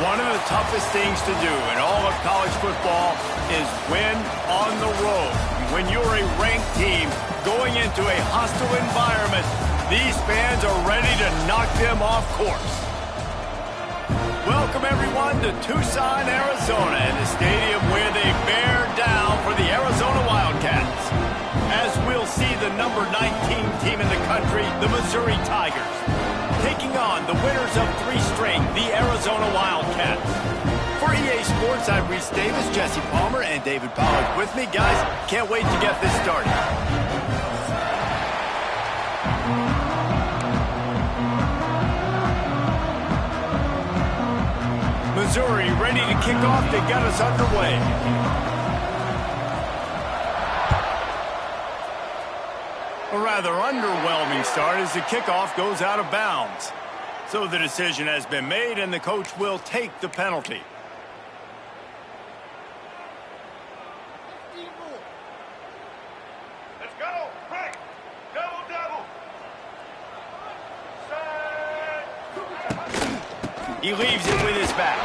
One of the toughest things to do in all of college football is win on the road. When you're a ranked team going into a hostile environment, these fans are ready to knock them off course. Welcome, everyone, to Tucson, Arizona, and the stadium where they bear down for the Arizona Wildcats. As we'll see the number 19 team in the country, the Missouri Tigers, taking on the winners of 3 straight, the Arizona Wildcats. For EA Sports, I'm Reese Davis, Jesse Palmer, and David Pollard with me. Guys, can't wait to get this started. Missouri ready to kick off to get us underway. A rather underwhelming start as the kickoff goes out of bounds. So the decision has been made and the coach will take the penalty. Let's go. Break. Double, double. He leaves it with his back.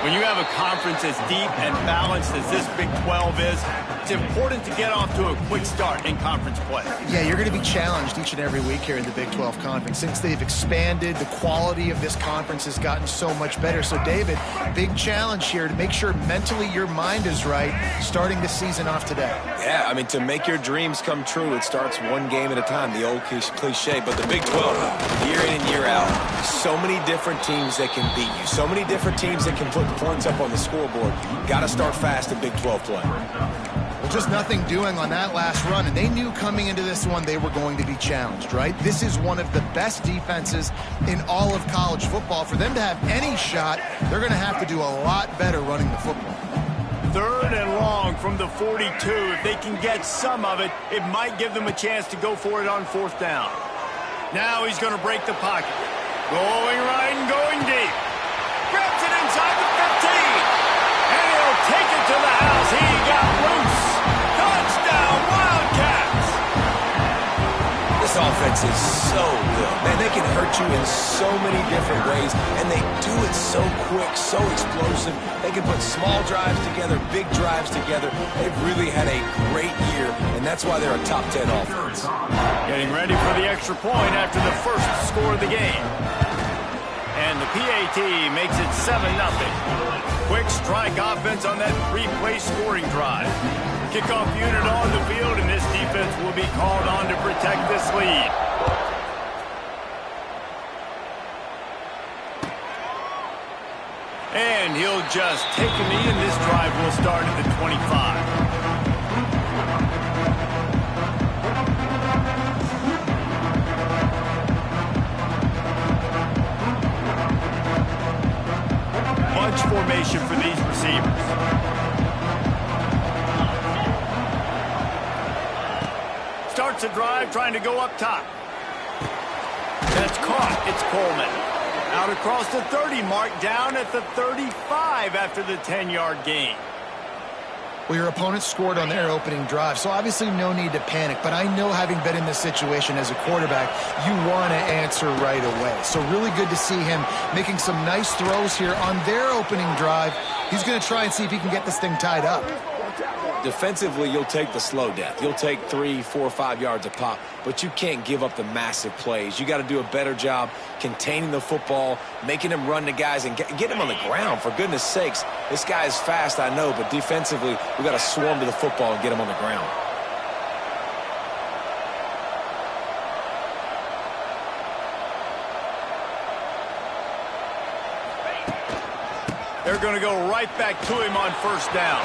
When you have a conference as deep and balanced as this Big 12 is, it's important to get off to a quick start in conference play. Yeah, you're going to be challenged each and every week here in the Big 12 Conference. Since they've expanded, the quality of this conference has gotten so much better. So, David, big challenge here to make sure mentally your mind is right starting the season off today. Yeah, I mean, to make your dreams come true, it starts one game at a time, the old cliche. But the Big 12, year in and year out, so many different teams that can beat you, so many different teams that can put points up on the scoreboard. Got to start fast in Big 12 play. Well, just nothing doing on that last run, and they knew coming into this one they were going to be challenged, right? This is one of the best defenses in all of college football. For them to have any shot, they're going to have to do a lot better running the football. 3rd and long from the 42. If they can get some of it, it might give them a chance to go for it on 4th down. Now he's going to break the pocket. Going right and going deep. Grabs it inside the 15. And he'll take it to the house. He got loose. Touchdown, Wildcats. This offense is so good. Man, they can hurt you in so many different ways, and they do it so quick, so explosive. They can put small drives together, big drives together. They've really had a great year, and that's why they're a top 10 offense. Getting ready for the extra point after the first score of the game. And the PAT makes it 7-0. Quick strike offense on that 3-play scoring drive. Kickoff unit on the field, and this defense will be called on to protect this lead. And he'll just take a knee, and this drive will start at the 25. Bunch formation for these receivers. Starts a drive trying to go up top. That's caught. It's Coleman. Out across the 30 mark, down at the 35 after the 10-yard gain. Well, your opponent scored on their opening drive, so obviously no need to panic. But I know, having been in this situation as a quarterback, you want to answer right away. So really good to see him making some nice throws here on their opening drive. He's going to try and see if he can get this thing tied up. Defensively, you'll take the slow death. You'll take 3, 4, 5 yards a pop, but you can't give up the massive plays. You got to do a better job containing the football, making him run to guys, and get him on the ground. For goodness sakes, this guy is fast, I know, but defensively, we got to swarm to the football and get him on the ground. They're going to go right back to him on 1st down.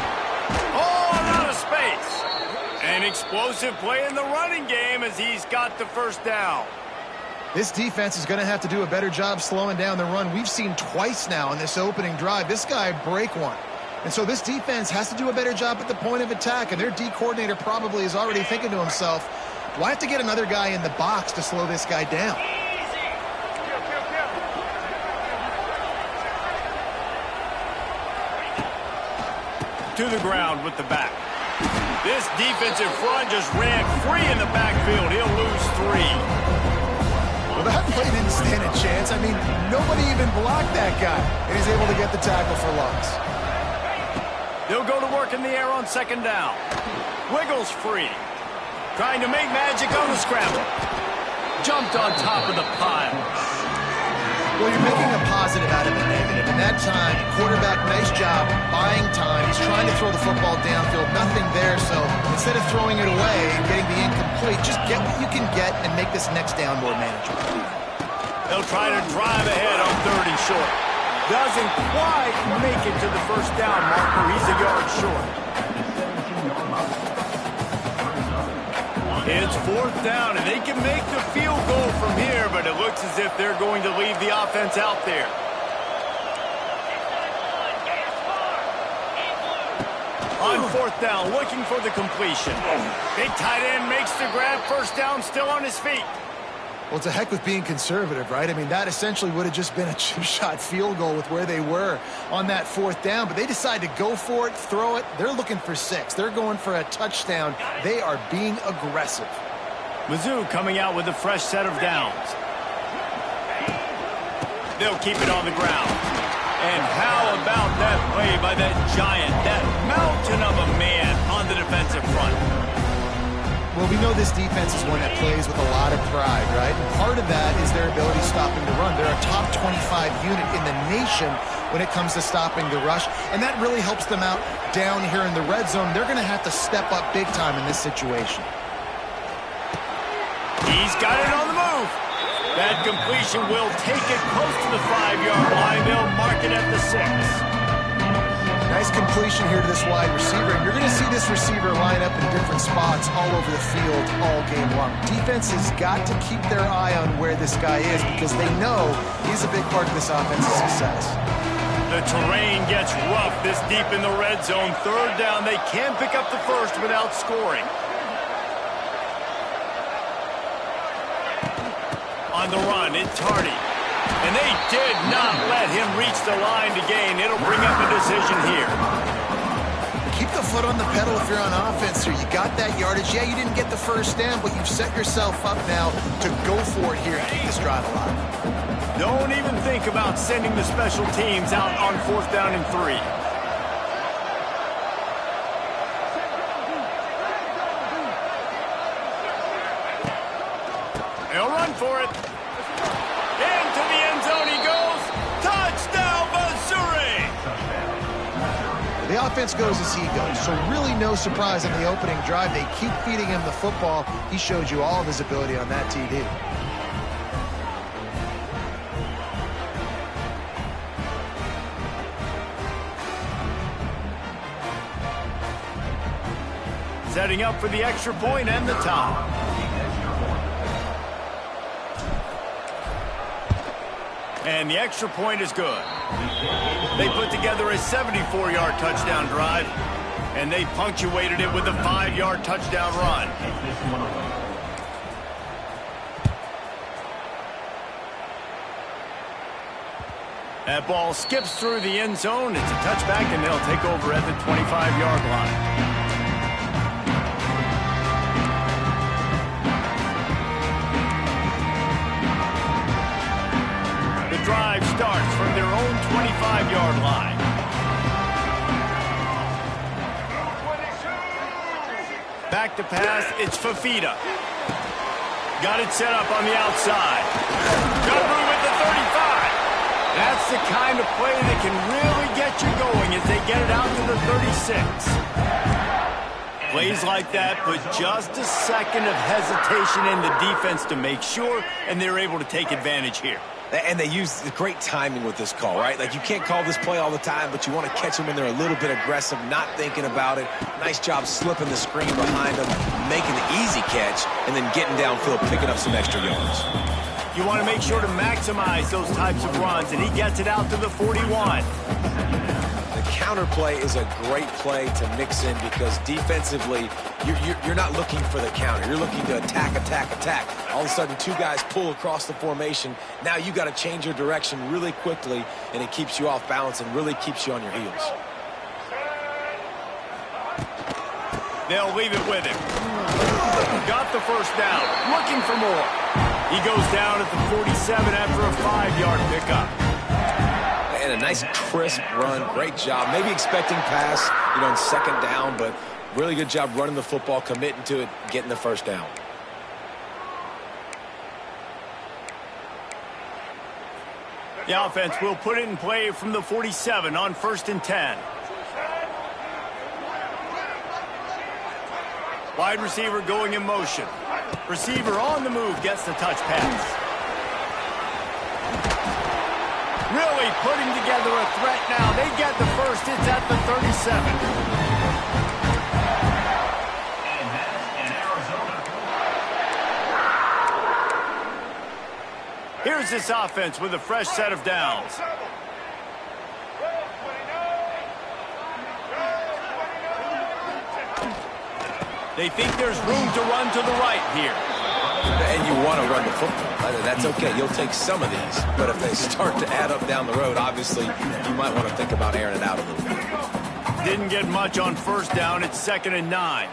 Oh, out of space. An explosive play in the running game as he's got the 1st down. This defense is going to have to do a better job slowing down the run. We've seen twice now in this opening drive this guy break one. And so this defense has to do a better job at the point of attack, and their D coordinator probably is already thinking to himself, do I have to get another guy in the box to slow this guy down? To the ground with the back. This defensive front just ran free in the backfield. He'll lose 3. Well, that play didn't stand a chance. I mean, nobody even blocked that guy, and he's able to get the tackle for loss. They'll go to work in the air on second down. Wiggles free. Trying to make magic on the scramble. Jumped on top of the pile. Well, you're making a positive out of a negative. In that time, quarterback, nice job, buying time. He's trying to throw the football downfield. Nothing there, so instead of throwing it away and getting the incomplete, just get what you can get and make this next down more manageable. They'll try to drive ahead on 3rd and short. Doesn't quite make it to the first down marker. He's a yard short. It's 4th down, and they can make the field goal from here, but it looks as if they're going to leave the offense out there. On 4th down, looking for the completion. Big tight end makes the grab. First down, still on his feet. Well, it's a heck with being conservative, right? I mean, that essentially would have just been a chip-shot field goal with where they were on that 4th down, but they decide to go for it, throw it. They're looking for 6. They're going for a touchdown. They are being aggressive. Mizzou coming out with a fresh set of downs. They'll keep it on the ground. And how about that play by that giant, that mountain of a man on the defensive front? Well, we know this defense is one that plays with a lot of pride, right? And part of that is their ability stopping the run. They're a top 25 unit in the nation when it comes to stopping the rush, and that really helps them out down here in the red zone. They're going to have to step up big time in this situation. He's got it on the move. That completion will take it close to the 5-yard line. They'll mark it at the 6. Nice completion here to this wide receiver, and you're going to see this receiver line up in different spots all over the field all game long. Defense has got to keep their eye on where this guy is because they know he's a big part of this offense's success. The terrain gets rough this deep in the red zone. 3rd down, they can pick up the first without scoring. On the run, it's Hardy. And they did not let him reach the line to gain. It'll bring up a decision here. Keep the foot on the pedal if you're on offense here. You got that yardage. Yeah, you didn't get the first down, but you've set yourself up now to go for it here and keep this drive alive. Don't even think about sending the special teams out on 4th down and 3. They'll run for it. Into the end zone he goes. Touchdown, Missouri! The offense goes as he goes, so really no surprise on the opening drive. They keep feeding him the football. He showed you all of his ability on that TD. Setting up for the extra point and the tie. And the extra point is good. They put together a 74-yard touchdown drive, and they punctuated it with a 5-yard touchdown run. That ball skips through the end zone. It's a touchback, and they'll take over at the 25-yard line. Drive starts from their own 25-yard line. Back to pass, it's Fafita. Got it set up on the outside. Got room at the 35. That's the kind of play that can really get you going as they get it out to the 36. Plays like that put just a second of hesitation in the defense to make sure, and they're able to take advantage here. And they use great timing with this call, right? Like, you can't call this play all the time, but you want to catch them when they're a little bit aggressive, not thinking about it. Nice job slipping the screen behind them, making the easy catch, and then getting downfield, picking up some extra yards. You want to make sure to maximize those types of runs, and he gets it out to the 41. The counter play is a great play to mix in because defensively, you're not looking for the counter. You're looking to attack, attack, attack. All of a sudden, 2 guys pull across the formation. Now you got to change your direction really quickly, and it keeps you off balance and really keeps you on your heels. They'll leave it with him. Got the first down. Looking for more. He goes down at the 47 after a 5-yard pickup. And a nice crisp run. Great job. Maybe expecting pass, on second down, but really good job running the football, committing to it, getting the first down. The offense will put it in play from the 47 on 1st and 10. Wide receiver going in motion. Receiver on the move gets the touch pass. Really putting together a threat now. They get the first. It's at the 37. Here's this offense with a fresh set of downs. They think there's room to run to the right here. And you want to run the football. That's okay. You'll take some of these. But if they start to add up down the road, obviously, you might want to think about airing it out a little bit. Didn't get much on 1st down. It's 2nd and 9.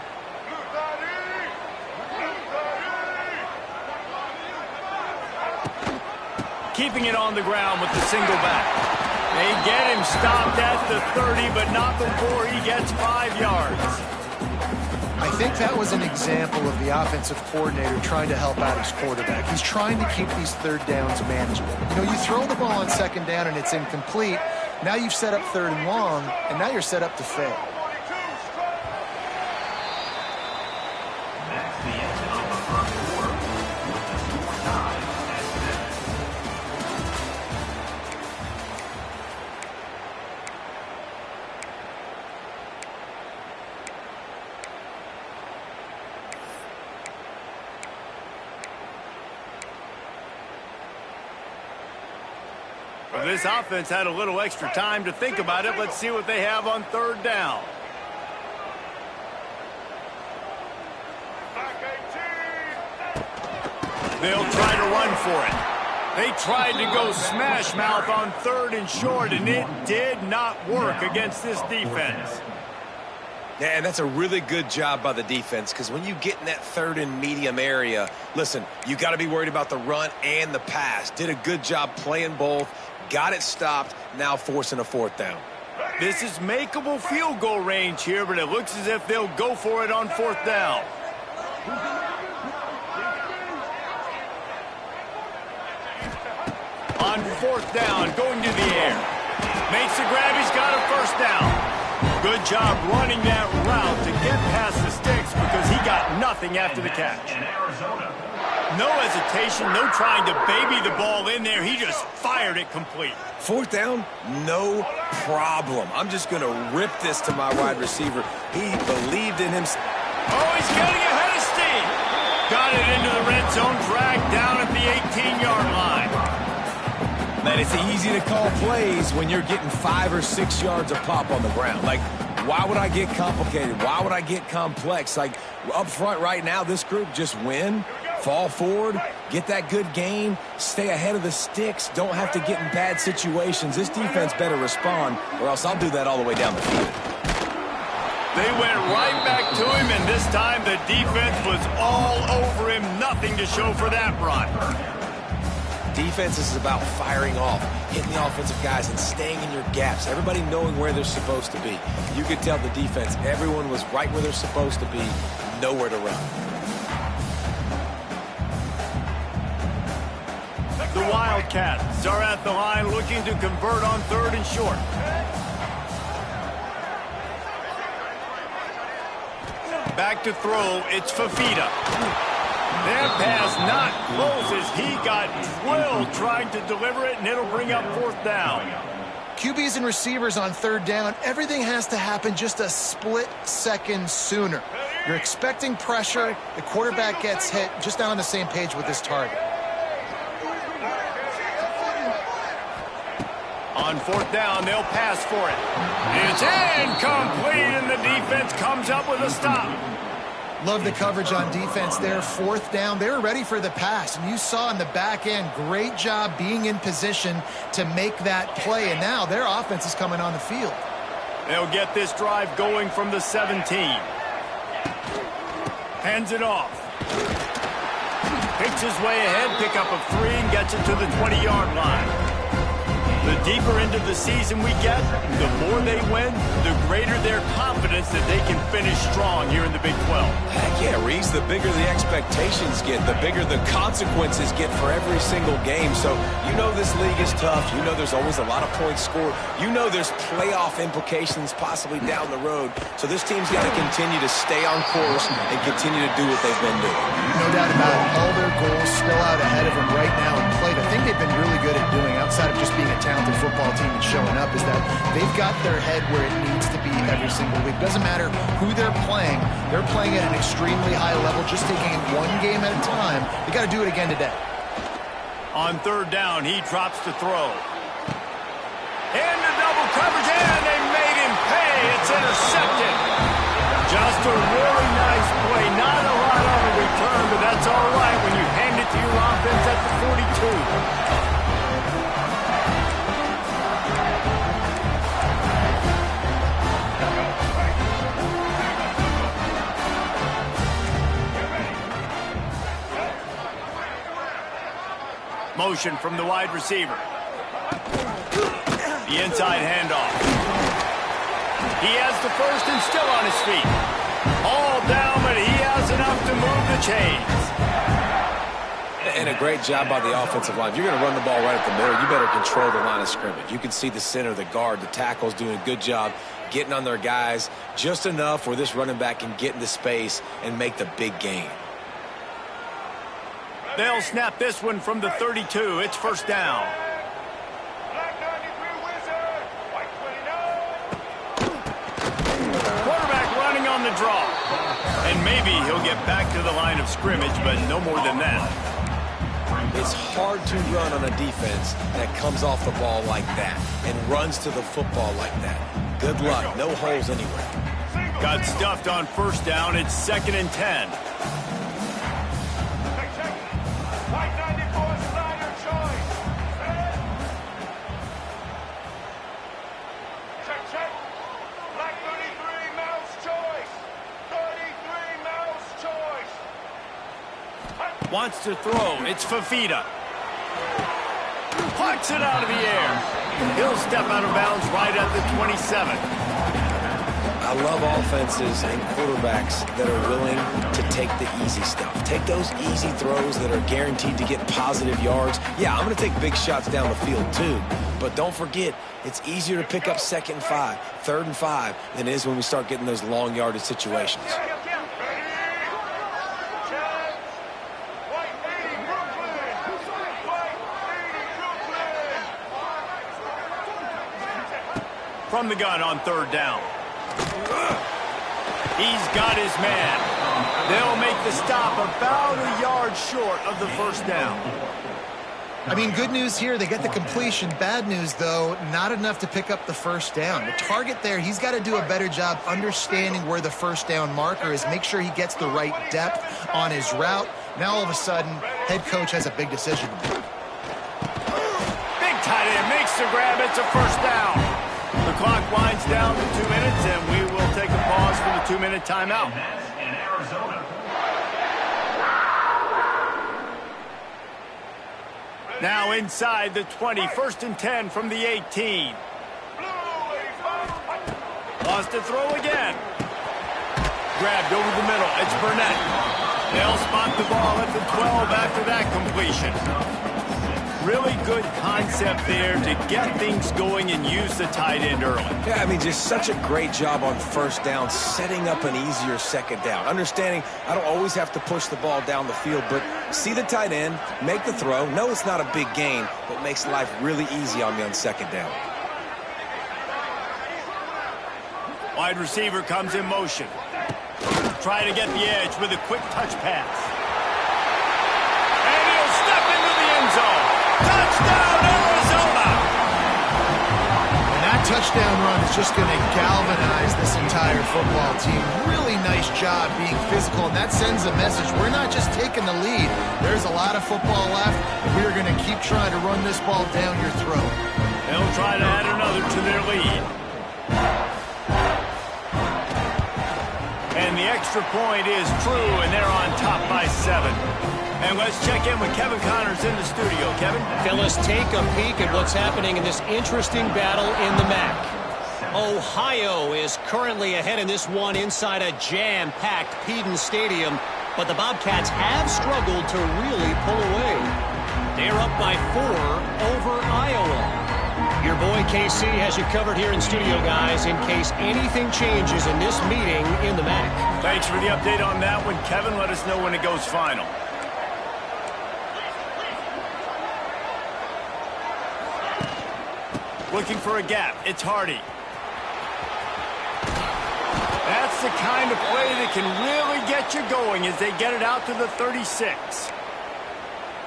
Keeping it on the ground with the single back. They get him stopped at the 30, but not before he gets 5 yards. I think that was an example of the offensive coordinator trying to help out his quarterback. He's trying to keep these 3rd downs manageable. You throw the ball on 2nd down and it's incomplete. Now you've set up 3rd and long, and now you're set up to fail. Well, this offense had a little extra time to think about it. Let's see what they have on 3rd down. They'll try to run for it. They tried to go smash mouth on 3rd and short, and it did not work against this defense. Yeah, and that's a really good job by the defense, because when you get in that 3rd and medium area, listen, you got to be worried about the run and the pass. Did a good job playing both, got it stopped, now forcing a 4th down. This is makeable field goal range here, but it looks as if they'll go for it on 4th down. On 4th down, going to the air. Makes the grab, he's got a 1st down. Good job running that route to get past the sticks because he got nothing after the catch. No hesitation, no trying to baby the ball in there. He just fired it complete. 4th down, no problem. I'm just going to rip this to my wide receiver. He believed in him. Oh, he's getting ahead of steam. Got it into the red zone, dragged down at the 18-yard line. Man, it's easy to call plays when you're getting 5 or 6 yards of pop on the ground. Like, why would I get complicated? Why would I get complex? Like, up front right now, this group just win, fall forward, get that good gain, stay ahead of the sticks, don't have to get in bad situations. This defense better respond, or else I'll do that all the way down the field. They went right back to him, and this time the defense was all over him. Nothing to show for that run. Defense is about firing off, hitting the offensive guys, and staying in your gaps. Everybody knowing where they're supposed to be. You could tell the defense, everyone was right where they're supposed to be, nowhere to run. The Wildcats are at the line looking to convert on 3rd and short. Back to throw, it's Fafita. That pass not close as he got drilled trying to deliver it, and it'll bring up 4th down. QBs and receivers on 3rd down, everything has to happen just a split second sooner. You're expecting pressure, the quarterback gets hit, just not on the same page with his target. On 4th down, they'll pass for it. It's incomplete, and the defense comes up with a stop. Love the coverage on defense there. 4th down, they were ready for the pass. And you saw in the back end, great job being in position to make that play. And now their offense is coming on the field. They'll get this drive going from the 17. Hands it off. He fights his way ahead, pick up of 3, and gets it to the 20-yard line. The deeper into the season we get, the more they win, the greater their confidence that they can finish strong here in the Big 12. Heck yeah, Reese, the bigger the expectations get, the bigger the consequences get for every single game. So you know this league is tough. You know there's always a lot of points scored. You know there's playoff implications possibly down the road. So this team's got to continue to stay on course and continue to do what they've been doing. No doubt about it. All their goals still out ahead of them right now in play. The thing they've been really good at doing, outside of just being a talented football team and showing up, is that they've got their head where it needs to be every single week. Doesn't matter who they're playing at an extremely high level, just taking it one game at a time. They got to do it again today. On third down, he drops to throw. Into double coverage, and they made him pay. It's intercepted. Just a really nice play. Not a lot on the return, but that's all right when you hand it to your offense at the 42. Motion from the wide receiver. The inside handoff. He has the first and still on his feet. All down, but he has enough to move the chains. And a great job by the offensive line. If you're going to run the ball right at the middle, you better control the line of scrimmage. You can see the center, the guard, the tackles doing a good job getting on their guys just enough where this running back can get into space and make the big gain. They'll snap this one from the 32. It's first down. Quarterback running on the draw. And maybe he'll get back to the line of scrimmage, but no more than that. It's hard to run on a defense that comes off the ball like that and runs to the football like that. Good luck. No holes anywhere. Got stuffed on first down. It's 2nd and 10. Wants to throw. It's Fafita. Plucks it out of the air. He'll step out of bounds right at the 27. I love offenses and quarterbacks that are willing to take the easy stuff. Take those easy throws that are guaranteed to get positive yards. Yeah, I'm going to take big shots down the field too. But don't forget, it's easier to pick up 2nd and 5, 3rd and 5 than it is when we start getting those long yardage situations. From the gun on third down. He's got his man. They'll make the stop about a yard short of the first down. I mean, good news here. They get the completion. Bad news, though, not enough to pick up the first down. The target there, he's got to do a better job understanding where the first down marker is. Make sure he gets the right depth on his route. Now, all of a sudden, head coach has a big decision to make. Big tight end makes the grab. It's a first down. The clock winds down to 2 minutes, and we will take a pause for the 2-minute timeout. In Arizona. Now inside the 20, 1st and 10 from the 18. Lost to throw again. Grabbed over the middle. It's Burnett. They'll spot the ball at the 12 after that completion. Really good concept there to get things going and use the tight end early. Yeah, I mean, just such a great job on first down, setting up an easier 2nd down. Understanding I don't always have to push the ball down the field, but see the tight end, make the throw. No, it's not a big gain, but makes life really easy on me on 2nd down. Wide receiver comes in motion. Try to get the edge with a quick touch pass. And he'll step into the end zone. Touchdown, Arizona! And that touchdown run is just going to galvanize this entire football team. Really nice job being physical, and that sends a message. We're not just taking the lead. There's a lot of football left, and we are going to keep trying to run this ball down your throat. They'll try to add another to their lead. And the extra point is true, and they're on top by 7. And let's check in with Kevin Connors in the studio. Kevin? Phyllis, take a peek at what's happening in this interesting battle in the MAC. Ohio is currently ahead in this one inside a jam-packed Peden Stadium, but the Bobcats have struggled to really pull away. They're up by 4 over Iowa. Your boy KC has you covered here in studio, guys, in case anything changes in this meeting in the MAC. Thanks for the update on that one, Kevin. Let us know when it goes final. Looking for a gap. It's Hardy. That's the kind of play that can really get you going as they get it out to the 36.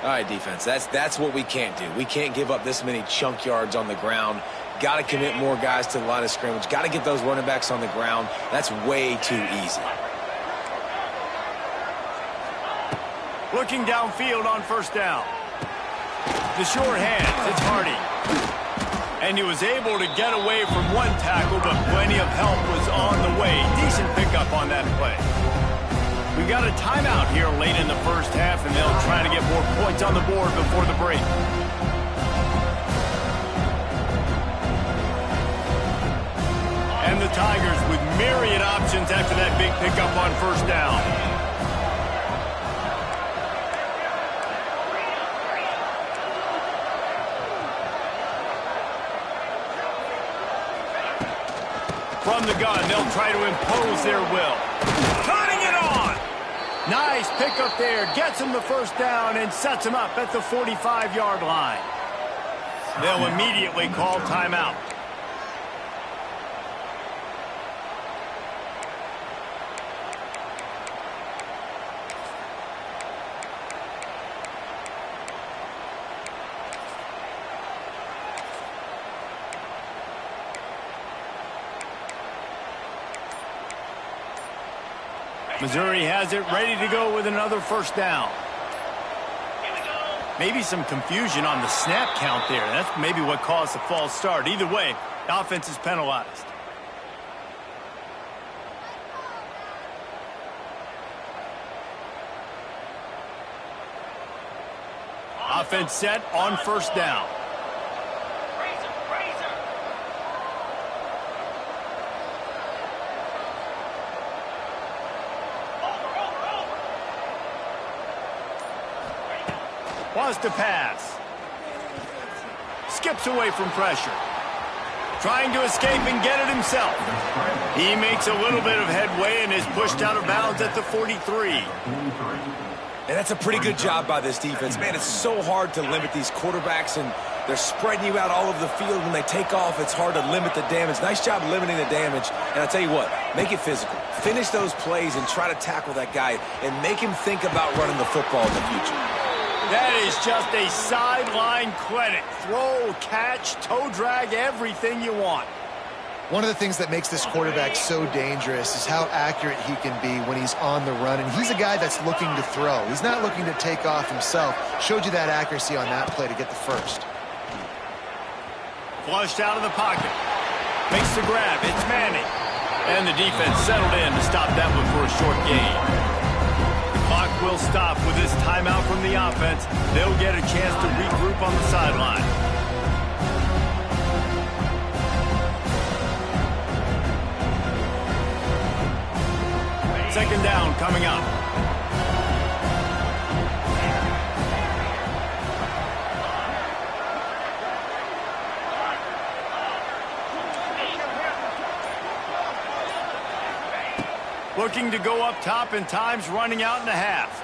All right, defense, that's what we can't do. We can't give up this many chunk yards on the ground. Got to commit more guys to the line of scrimmage. Got to get those running backs on the ground. That's way too easy. Looking downfield on first down. The short hands. It's Hardy. And he was able to get away from one tackle, but plenty of help was on the way. Decent pickup on that play. We got a timeout here late in the first half, and they'll try to get more points on the board before the break. And the Tigers with myriad options after that big pickup on first down. From the gun, they'll try to impose their will. Cutting it on! Nice pickup there. Gets him the first down and sets him up at the 45-yard line. They'll immediately call timeout. Missouri has it ready to go with another first down. Maybe some confusion on the snap count there. That's maybe what caused the false start. Either way, the offense is penalized. Offense set on first down. Wants to pass. Skips away from pressure. Trying to escape and get it himself. He makes a little bit of headway and is pushed out of bounds at the 43. And that's a pretty good job by this defense. Man, it's so hard to limit these quarterbacks, and they're spreading you out all over the field. When they take off, it's hard to limit the damage. Nice job limiting the damage. And I'll tell you what, make it physical. Finish those plays and try to tackle that guy and make him think about running the football in the future. That is just a sideline clinic. Throw, catch, toe drag, everything you want. One of the things that makes this quarterback so dangerous is how accurate he can be when he's on the run. And he's a guy that's looking to throw. He's not looking to take off himself. Showed you that accuracy on that play to get the first. Flushed out of the pocket. Makes the grab. It's Manning. And the defense settled in to stop that one for a short gain. Clock will stop with this timeout from the offense. They'll get a chance to regroup on the sideline. Second down coming up. Looking to go up top, and time's running out in the half.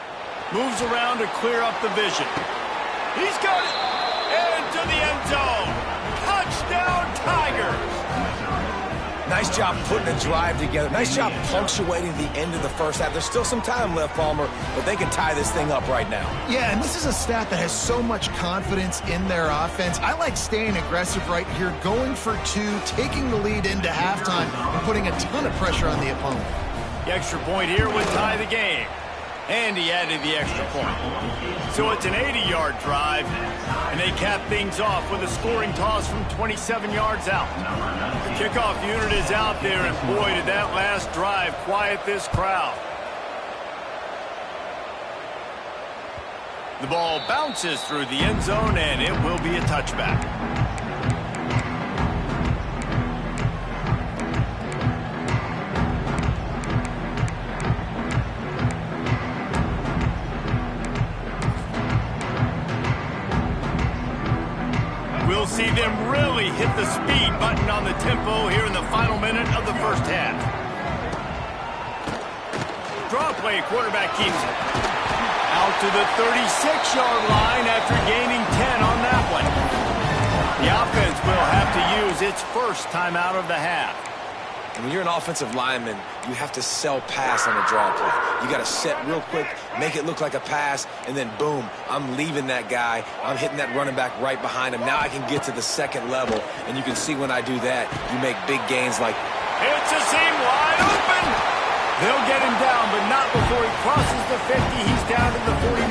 Moves around to clear up the vision. He's got it into the end zone. Touchdown, Tigers. Nice job putting a drive together. Nice job punctuating the end of the first half. There's still some time left, Palmer, but they can tie this thing up right now. Yeah, and this is a staff that has so much confidence in their offense. I like staying aggressive right here, going for two, taking the lead into halftime, and putting a ton of pressure on the opponent. The extra point here would tie the game. And he added the extra point. So it's an 80-yard drive, and they cap things off with a scoring toss from 27 yards out. The kickoff unit is out there, and boy, did that last drive quiet this crowd. The ball bounces through the end zone, and it will be a touchback. We'll see them really hit the speed button on the tempo here in the final minute of the first half. Draw play, quarterback keeps it. Out to the 36-yard line after gaining 10 on that one. The offense will have to use its first timeout of the half. And when you're an offensive lineman, you have to sell pass on a draw play. You got to set real quick, make it look like a pass, and then boom, I'm leaving that guy. I'm hitting that running back right behind him. Now I can get to the second level, and you can see when I do that, you make big gains like... It's a seam wide open! They'll get him down, but not before he crosses the 50. He's down to the 49.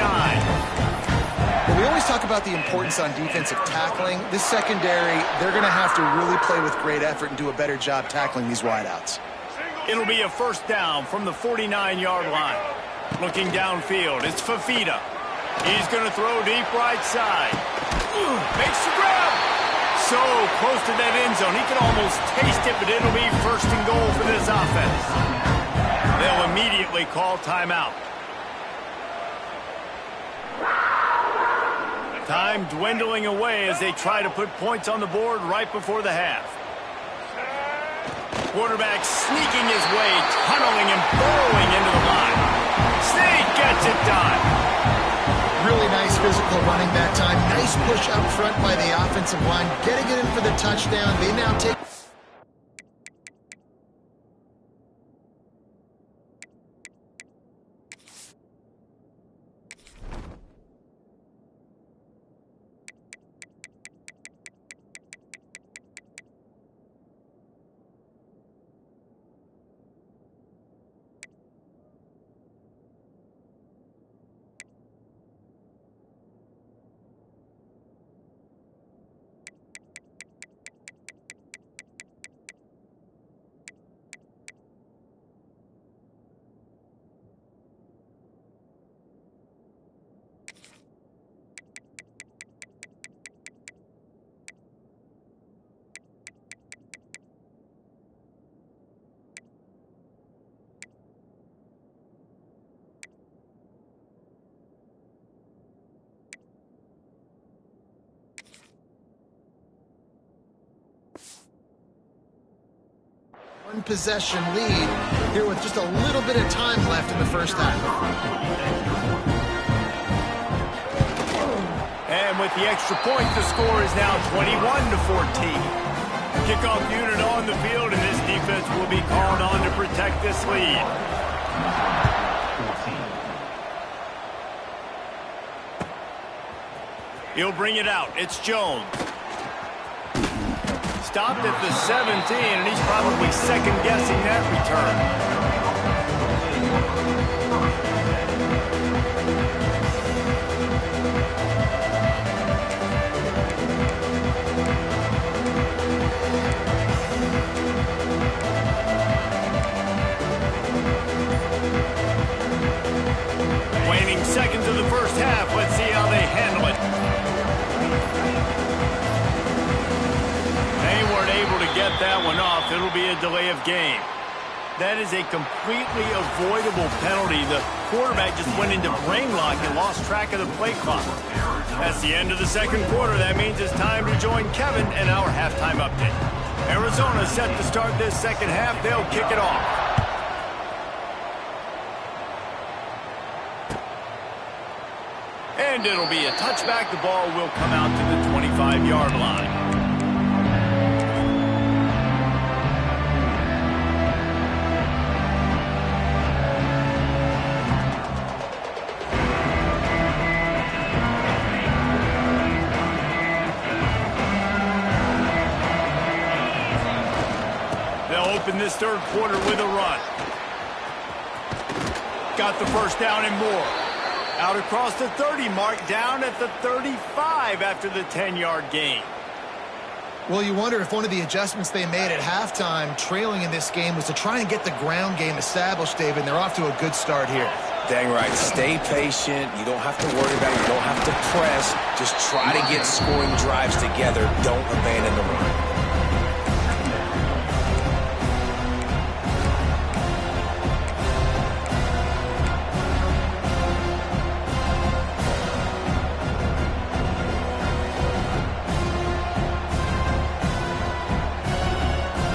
Well, we always talk about the importance on defensive tackling. This secondary, they're going to have to really play with great effort and do a better job tackling these wideouts. It'll be a first down from the 49-yard line. Looking downfield, it's Fafita. He's going to throw deep right side. Makes the grab. So close to that end zone. He can almost taste it, but it'll be first and goal for this offense. They'll immediately call timeout. Time dwindling away as they try to put points on the board right before the half. Quarterback sneaking his way, tunneling and burrowing into the line. Sneak gets it done. Really nice physical running that time. Nice push up front by the offensive line. Getting it in for the touchdown. They now take... One possession lead here with just a little bit of time left in the first half. And with the extra point, the score is now 21-14. Kickoff unit on the field, and this defense will be called on to protect this lead. He'll bring it out. It's Jones. Stopped at the 17, and he's probably second-guessing that return. Waning seconds of the first half. Let's see how they handle it. They weren't able to get that one off. It'll be a delay of game. That is a completely avoidable penalty. The quarterback just went into brain lock and lost track of the play clock. That's the end of the second quarter. That means it's time to join Kevin in our halftime update. Arizona set to start this second half. They'll kick it off. And it'll be a touchback. The ball will come out to the 25-yard line. In this third quarter with a run. Got the first down and more. Out across the 30 mark, down at the 35 after the 10-yard gain. Well, you wonder if one of the adjustments they made at halftime, trailing in this game, was to try and get the ground game established, David, and they're off to a good start here. Dang right. Stay patient. You don't have to worry about it. You don't have to press. Just try to get scoring drives together. Don't abandon the run.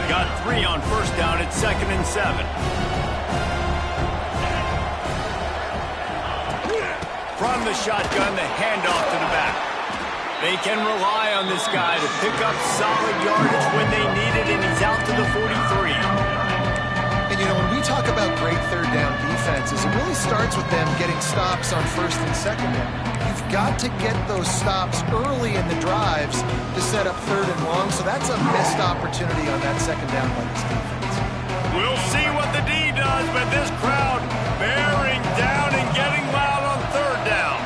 Got 3 on first down at 2nd and 7. From the shotgun, the handoff to the back. They can rely on this guy to pick up solid yardage when they need it, and he's out to the 43. And, you know, when we talk about great third down defenses, it really starts with them getting stops on first and second down. You've got to get those stops early in the drives to set up third and long, so that's a missed opportunity on that second down by this defense. We'll see what the D does, but this crowd bearing down and getting loud on third down.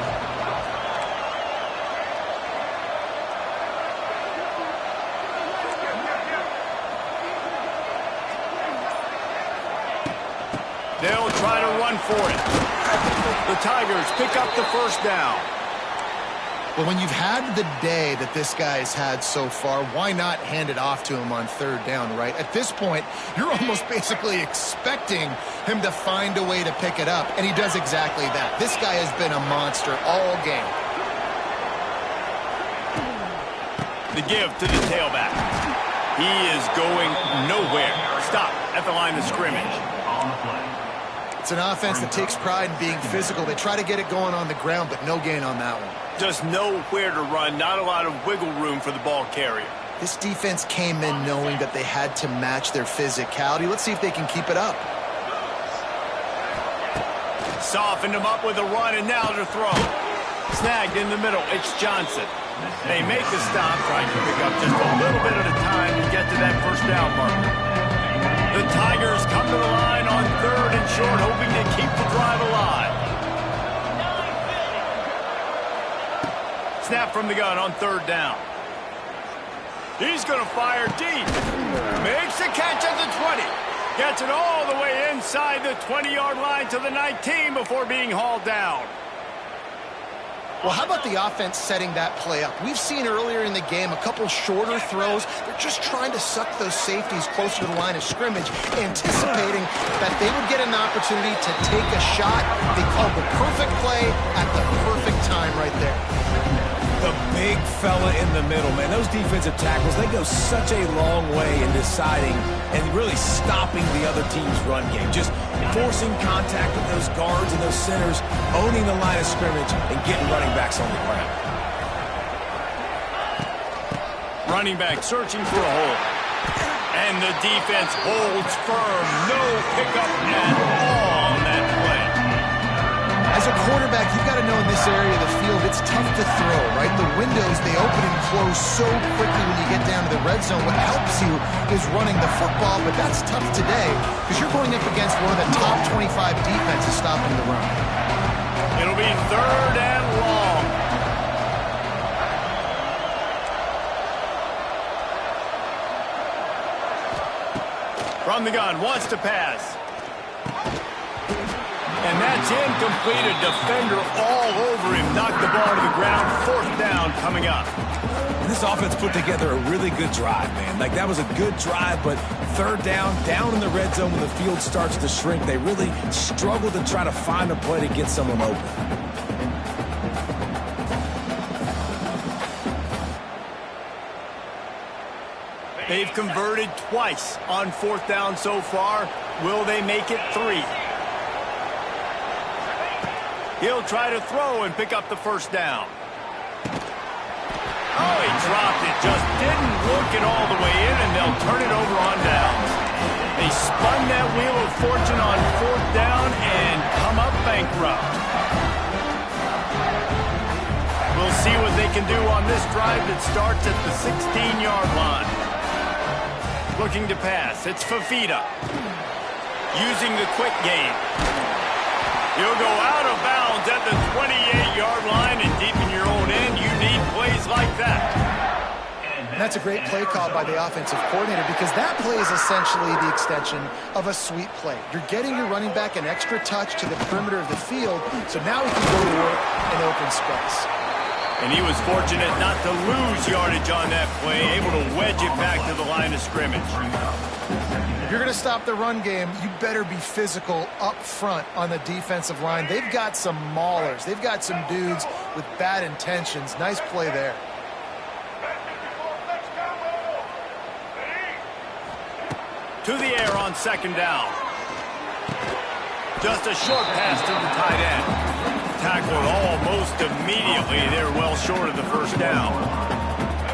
They'll try to run for it. The Tigers pick up the first down. Well, when you've had the day that this guy's had so far, why not hand it off to him on third down, right? At this point, you're almost basically expecting him to find a way to pick it up, and he does exactly that. This guy has been a monster all game. The give to the tailback. He is going nowhere. Stop at the line of scrimmage. It's an offense that takes pride in being physical. They try to get it going on the ground, but no gain on that one. Just nowhere to run, not a lot of wiggle room for the ball carrier. This defense came in knowing that they had to match their physicality. Let's see if they can keep it up. Softened him up with a run, and now to throw. Snagged in the middle. It's Johnson. They make the stop, trying to pick up just a little bit at a time to get to that first down marker. The Tigers come to the line on third and short, hoping to keep the drive alive. Snap from the gun on third down. He's going to fire deep. Makes the catch at the 20. Gets it all the way inside the 20-yard line to the 19 before being hauled down. Well, how about the offense setting that play up? We've seen earlier in the game a couple shorter throws. They're just trying to suck those safeties closer to the line of scrimmage, anticipating that they would get an opportunity to take a shot. They called the perfect play at the perfect time right there. The big fella in the middle, man. Those defensive tackles, they go such a long way in deciding and really stopping the other team's run game. Just forcing contact with those guards and those centers, owning the line of scrimmage, and getting running backs on the ground. Running back searching for a hole. And the defense holds firm. No pickup at all on that play. As a quarterback, you've got to know in this area of the field, it's tough to throw, right? The windows, they open and close so quickly when you get down to the red zone. What helps you is running the football, but that's tough today because you're going up against one of the top 25 defenses stopping the run. It'll be third and long. From the gun, wants to pass. And that's incomplete. A defender all over him. Knocked the ball to the ground. Fourth down coming up. And this offense put together a really good drive, man. Like, that was a good drive, but third down in the red zone when the field starts to shrink, they really struggle to try to find a play to get someone open. They've converted twice on fourth down so far. Will they make it 3? He'll try to throw and pick up the first down. Oh, he dropped it. Just didn't look it all the way in, and they'll turn it over on downs. They spun that wheel of fortune on fourth down and come up bankrupt. We'll see what they can do on this drive that starts at the 16-yard line. Looking to pass. It's Fafita. Using the quick game. He'll go out of bounds at the 28-yard line, and deep in your own end, you need plays like that. And that's a great play call by the offensive coordinator because that play is essentially the extension of a sweep play. You're getting your running back an extra touch to the perimeter of the field, so now he can go to work in open space. And he was fortunate not to lose yardage on that play, able to wedge it back to the line of scrimmage. If you're going to stop the run game, you better be physical up front on the defensive line. They've got some maulers. They've got some dudes with bad intentions. Nice play there. To the air on second down. Just a short pass to the tight end. Tackled almost immediately. They're well short of the first down.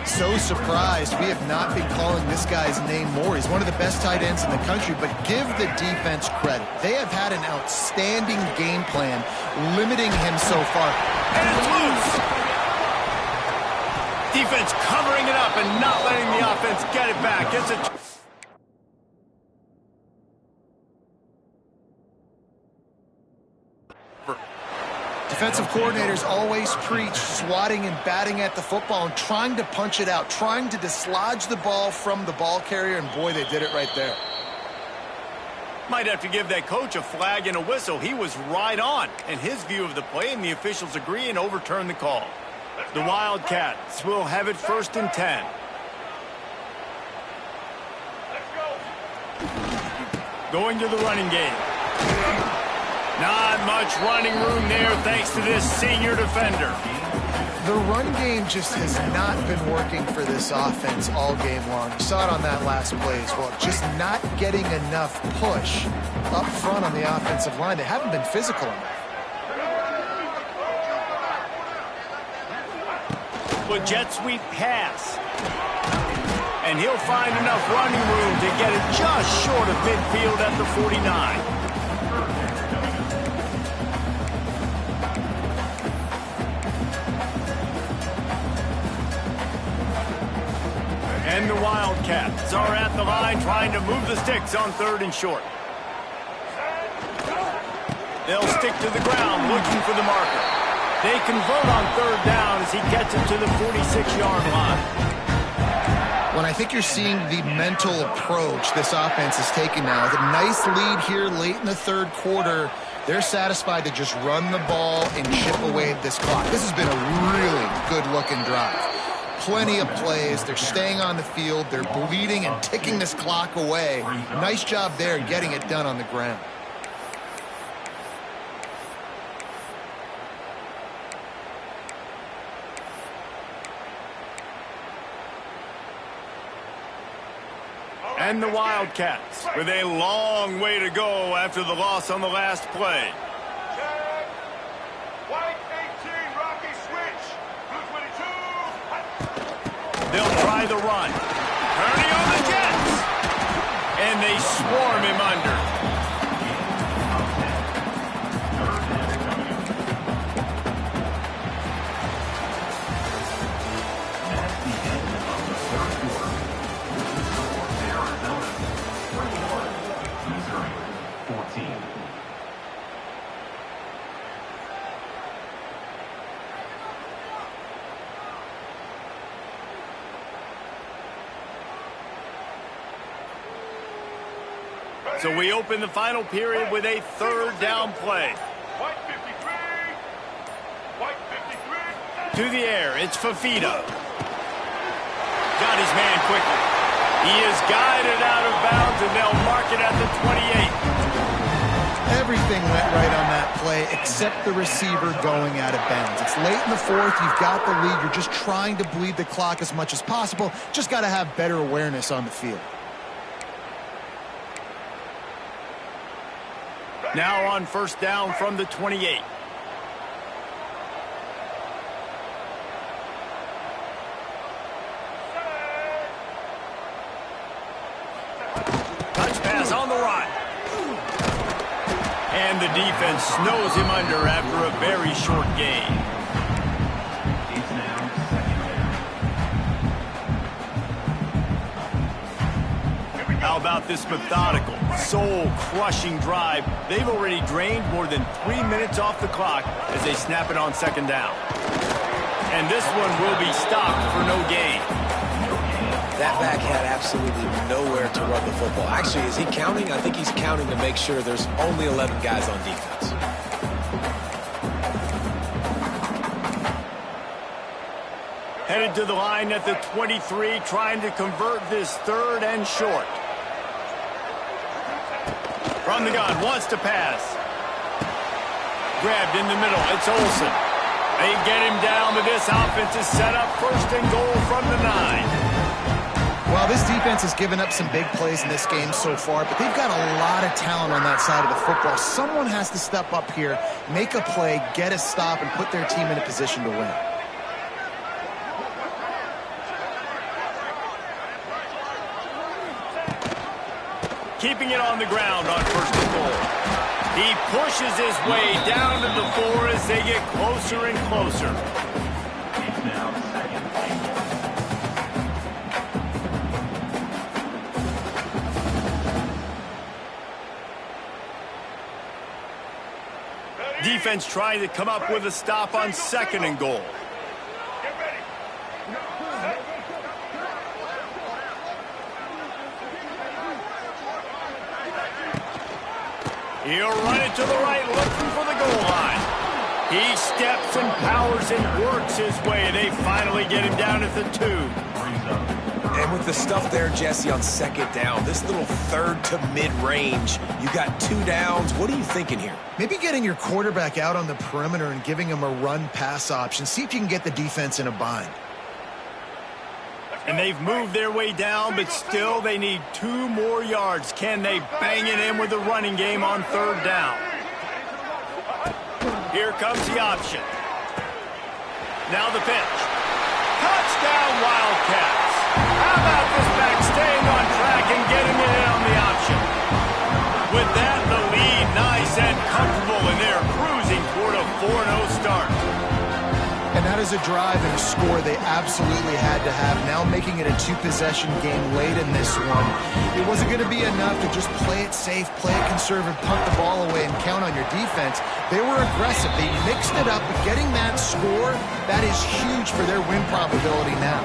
So surprised we have not been calling this guy's name more. He's one of the best tight ends in the country, but give the defense credit. They have had an outstanding game plan limiting him so far. And it's loose! Defense covering it up and not letting the offense get it back. It's a... Defensive coordinators always preach swatting and batting at the football and trying to punch it out, trying to dislodge the ball from the ball carrier, and boy, they did it right there. Might have to give that coach a flag and a whistle. He was right on in his view of the play, and the officials agree and overturn the call. The Wildcats will have it 1st and 10. Going to the running game. Not much running room there thanks to this senior defender. The run game just has not been working for this offense all game long. You saw it on that last play as well. Just not getting enough push up front on the offensive line. They haven't been physical enough. With jet sweep pass. And he'll find enough running room to get it just short of midfield at the 49. And the Wildcats are at the line trying to move the sticks on 3rd and short. They'll stick to the ground looking for the marker. They convert on 3rd down as he gets it to the 46-yard line. When I think you're seeing the mental approach this offense is taking now, with a nice lead here late in the 3rd quarter, they're satisfied to just run the ball and chip away at this clock. This has been a really good-looking drive. Plenty of plays. They're staying on the field. They're bleeding and ticking this clock away. Nice job there getting it done on the ground. And the Wildcats with a long way to go after the loss on the last play. White 18, Rocky switch. Blue 22. They'll try the run. Purdy on the Jets. And they swarm him under. So we open the final period with a 3rd down play. White 53. White 53. To the air, it's Fafita. Got his man quickly. He is guided out of bounds, and they'll mark it at the 28. Everything went right on that play except the receiver going out of bounds. It's late in the 4th. You've got the lead. You're just trying to bleed the clock as much as possible. Just got to have better awareness on the field. Now on 1st down from the 28. Touch pass on the run. And the defense snows him under after a very short gain. How about this methodical, soul-crushing drive? They've already drained more than 3 minutes off the clock as they snap it on 2nd down. And this one will be stopped for no gain. That back had absolutely nowhere to run the football. Actually, is he counting? I think he's counting to make sure there's only 11 guys on defense. Headed to the line at the 23, trying to convert this third and short. From the gun, wants to pass. Grabbed in the middle, it's Olsen. They get him down, but this offense is set up first and goal from the 9. Well, this defense has given up some big plays in this game so far, but they've got a lot of talent on that side of the football. Someone has to step up here, make a play, get a stop, and put their team in a position to win. Keeping it on the ground on first and goal. He pushes his way down to the 4 as they get closer and closer. Defense trying to come up with a stop on second and goal. He'll run it to the right, looking for the goal line. He steps and powers and works his way. They finally get him down at the 2. And with the stuff there, Jesse, on second down, this little third to mid-range, you got 2 downs. What are you thinking here? Maybe getting your quarterback out on the perimeter and giving him a run-pass option. See if you can get the defense in a bind. And they've moved their way down, but still they need 2 more yards. Can they bang it in with the running game on third down? Here comes the option. Now the pitch. Touchdown, Wildcats. How about this back staying on track and getting it in on the option? With that, the lead nice and comfortable, and they're cruising toward a 4-0 start. And that is a drive and a score they absolutely had to have. Now making it a 2-possession game late in this one. It wasn't going to be enough to just play it safe, play it conservative, punt the ball away, and count on your defense. They were aggressive. They mixed it up. But getting that score, that is huge for their win probability now.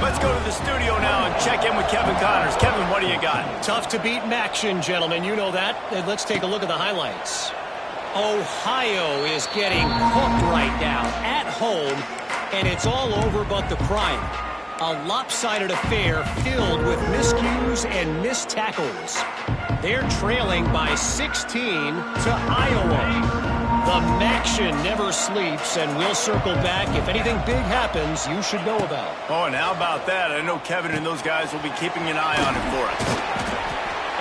Let's go to the studio now and check in with Kevin Connors. Kevin, what do you got? Tough to beat action, gentlemen. You know that. And let's take a look at the highlights. Ohio is getting cooked right now at home, and it's all over but the crying. A lopsided affair filled with miscues and missed tackles. They're trailing by 16 to Iowa. The Maction never sleeps, and we'll circle back. If anything big happens, you should know about. Oh, and how about that? I know Kevin and those guys will be keeping an eye on it for us.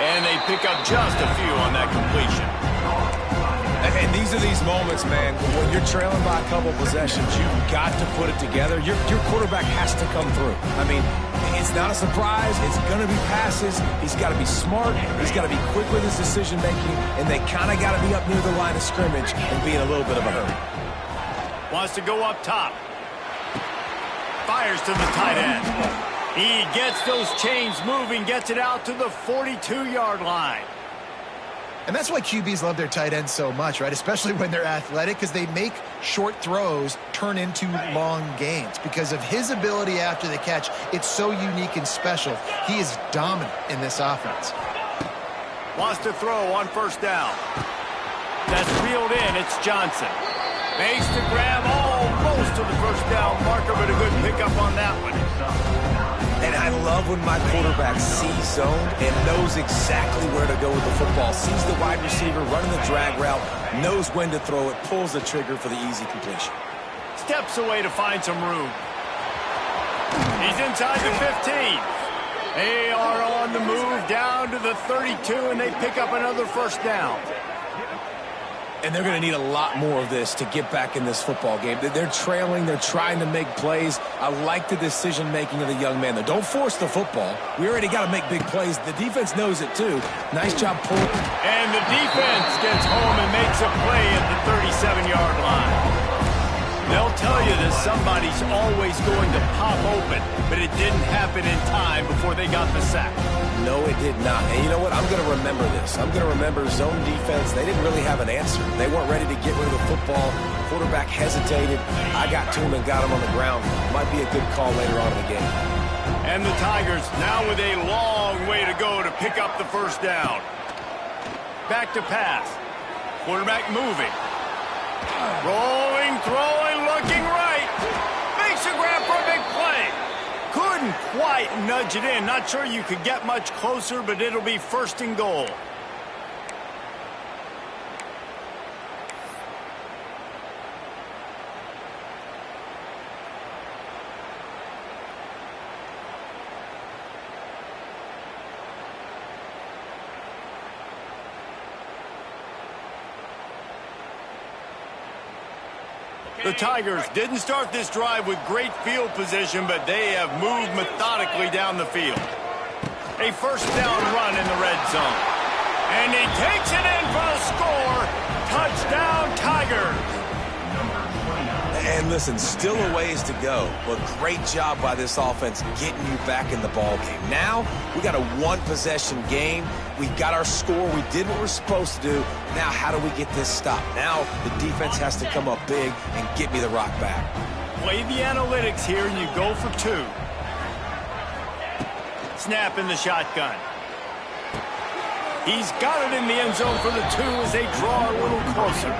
And they pick up just a few on that completion. And these are these moments, man, when you're trailing by a couple possessions, you've got to put it together. Your quarterback has to come through. I mean, it's not a surprise. It's going to be passes. He's got to be smart. He's got to be quick with his decision-making, and they kind of got to be up near the line of scrimmage and be in a little bit of a hurry. Wants to go up top. Fires to the tight end. He gets those chains moving, gets it out to the 42-yard line. And that's why QBs love their tight ends so much, right? Especially when they're athletic, because they make short throws turn into long gains. Because of his ability after the catch, it's so unique and special. He is dominant in this offense. Wants to throw on first down. That's reeled in. It's Johnson. Makes the grab almost to the first down marker, but a good pickup on that one. And I love when my quarterback sees zone and knows exactly where to go with the football. Sees the wide receiver running the drag route, knows when to throw it, pulls the trigger for the easy completion. Steps away to find some room. He's inside the 15. They are on the move down to the 32, and they pick up another first down. And they're going to need a lot more of this to get back in this football game. They're trailing. They're trying to make plays. I like the decision-making of the young man, though. Don't force the football. We already got to make big plays. The defense knows it, too. Nice job pulling. And the defense gets home and makes a play at the 37-yard line. They'll tell you that somebody's always going to pop open, but it didn't happen in time before they got the sack. No, it did not. And you know what? I'm going to remember this. I'm going to remember zone defense. They didn't really have an answer. They weren't ready to get rid of the football. Quarterback hesitated. I got to him and got him on the ground. Might be a good call later on in the game. And the Tigers now with a long way to go to pick up the first down. Back to pass. Quarterback moving. Rolling, throwing, looking right. Makes a grab for a big play. Couldn't quite nudge it in. Not sure you could get much closer, but it'll be first and goal. The Tigers didn't start this drive with great field position, but they have moved methodically down the field. A first down run in the red zone. And he takes it in for the score. Touchdown, Tigers. And listen, still a ways to go, but great job by this offense getting you back in the ball game. Now, we got a one-possession game. We got our score. We did what we're supposed to do. Now, how do we get this stopped? Now, the defense has to come up big and get me the rock back. Play the analytics here, and you go for two. Snap in the shotgun. He's got it in the end zone for the two as they draw a little closer.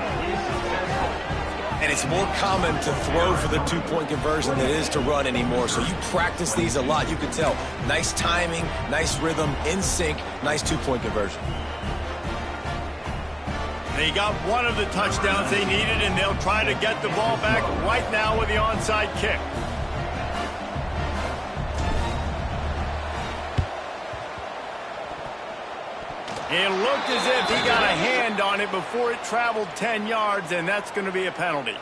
And it's more common to throw for the two-point conversion than it is to run anymore. So you practice these a lot. You can tell. Nice timing, nice rhythm, in sync, nice two-point conversion. They got one of the touchdowns they needed, and they'll try to get the ball back right now with the onside kick. It looked as if he got a hand on it before it traveled 10 yards, and that's going to be a penalty.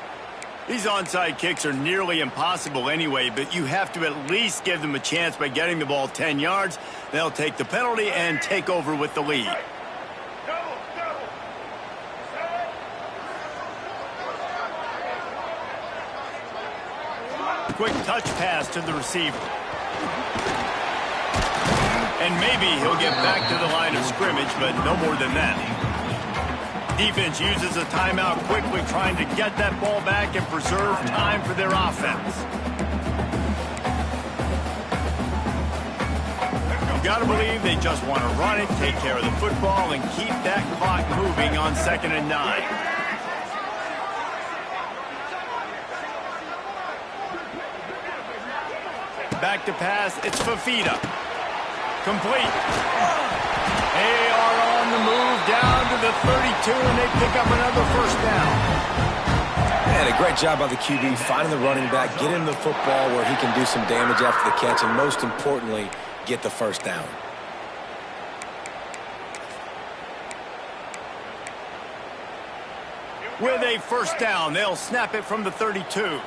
These onside kicks are nearly impossible anyway, but you have to at least give them a chance by getting the ball 10 yards. They'll take the penalty and take over with the lead. Quick touch pass to the receiver. And maybe he'll get back to the line of scrimmage, but no more than that. Defense uses a timeout quickly, trying to get that ball back and preserve time for their offense. You've got to believe they just want to run it, take care of the football, and keep that clock moving on 2nd and 9. Back to pass, it's Fafita. Complete. They are on the move down to the 32, and they pick up another first down. And a great job by the QB finding the running back, get him the football where he can do some damage after the catch, and most importantly, get the first down. With a first down, they'll snap it from the 32.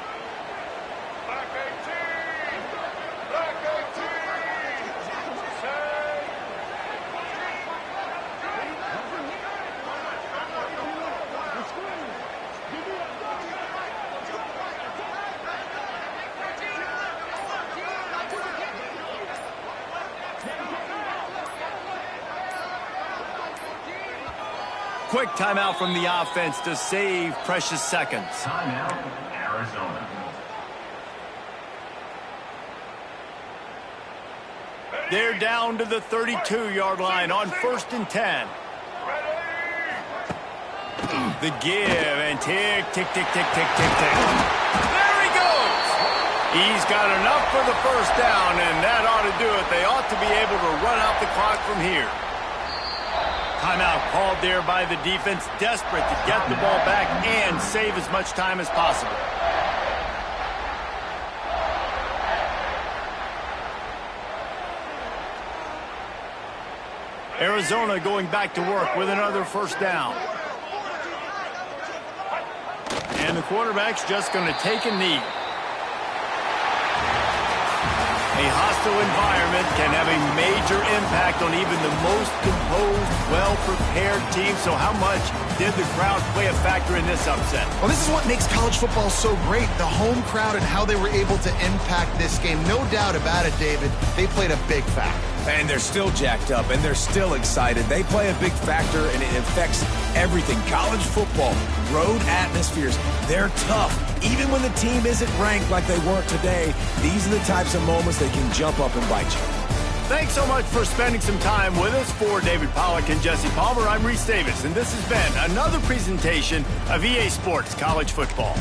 Quick timeout from the offense to save precious seconds. Timeout, Arizona. They're down to the 32-yard line on 1st and 10. The give and tick, tick, tick, tick, tick, tick, tick. There he goes. He's got enough for the first down, and that ought to do it. They ought to be able to run out the clock from here. Timeout called there by the defense, desperate to get the ball back and save as much time as possible. Arizona going back to work with another first down. And the quarterback's just going to take a knee. A hostile environment can have a major impact on even the most composed, well-prepared team. So how much did the crowd play a factor in this upset? Well, this is what makes college football so great, the home crowd and how they were able to impact this game. No doubt about it, David. They played a big factor. And they're still jacked up, and they're still excited. They play a big factor, and it affects everything. College football, road atmospheres, they're tough. Even when the team isn't ranked like they weren't today, these are the types of moments that can jump up and bite you. Thanks so much for spending some time with us. For David Pollack and Jesse Palmer, I'm Reese Davis, and this has been another presentation of EA Sports College Football.